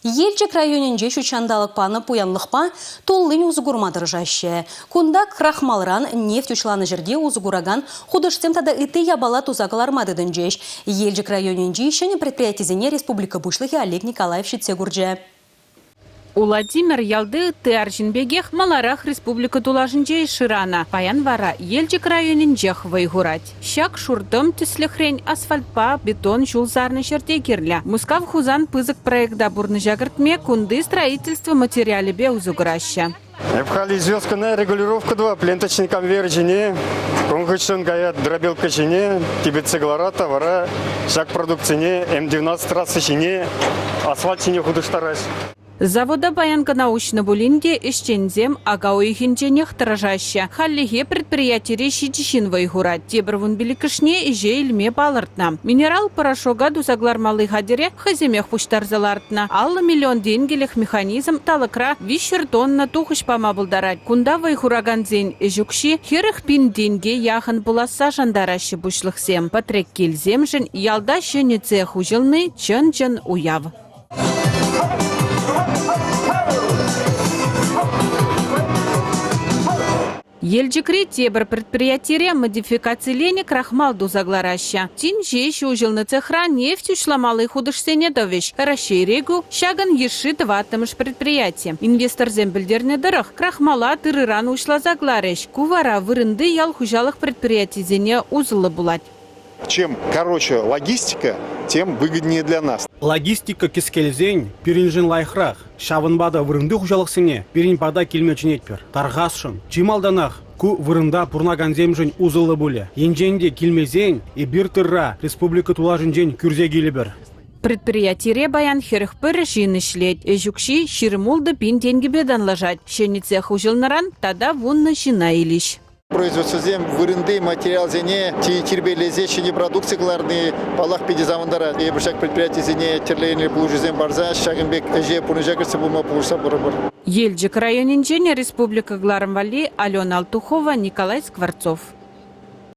Елчик районинже шучандалық паны пуянлықпа толлын узугурмадыр жаще. Кунда крахмалран нефть учланы жерде узугураган художцем тада ыты ябала тузакалармадыдын жеш. Елчик районинже ишені предприятизене республика бушлығы Олег Николаев шитсегурже. Владимир ялды Аржинбегех маларах республика тулажынже ширана. Паян вара Елчик районинжех вайгурать. Щак шурдым тюслехрень асфальтпа бетон жулзарны жерде кирля. Мускав хузан пызык проекта бурны жагыртме кунды строительство материале бе узуграща. Необходима звездная регулировка 2, пленточный конвейер жене, конгачен гаят дробилка жене, кибецеглара товара, шаг продукцине, М12 трассы жене, асфальт жене худоштарась. Завода Баянка научно булинде ищензем агауихинченех тражаща. Халлиге предприятие решитишин вайгурат. Тебрвун беликишне и же ильме балартна. Минерал порошога дузаглар малый хадере хаземех пуштарзалартна. Алла миллион денгелех механизм талакра вишер тонна тухыш памабылдарать. Кунда вайгураган зень эжукши херех пин деньги яхан буласа жандараща бушлыхсем. Патрек кельзем жен ялда шенеце хужылны чын-чын уяв. Елчикри тебр предприятие модификацилене крахмал дузаглараща. Тин жещу ужилны цехра нефть ушламалый худышсене довещ. Расширегу шаган ешит ватымыш предприятие. Инвестор зембельдерне дырых крахмала тырыран ушла загларещ. Кувара вырынды ял хужалых предприятий зене узлы булать. Чем короче логистика, тем выгоднее для нас. Логистика кескелзень, пиринжин лайхрах, шавынбада вырынды хужалықсыне, пиринпада келмечін етпер. Тарғасшын, чималданах, ку вырында пурнаган земжін узылы бұле. Енженде келмезень и бір тырра республика тулажынжен күрзе келібір. Предприятие баян херх пырышин ишлет. Эжукши ширмулды пин деньги бедан лажать. Шенице хужылнаран тада вунны шина илиш. Производство зем вырынды материал зене тирбелезе шини продукцияларны палах педи замандара. И бушак предприятие зене терлейни пулужи зем барза шагынбек эже пунужакырсы бума пулуса бурабур. Елчик районинжене республика Гларамвали Алена Алтухова, Николай Скворцов.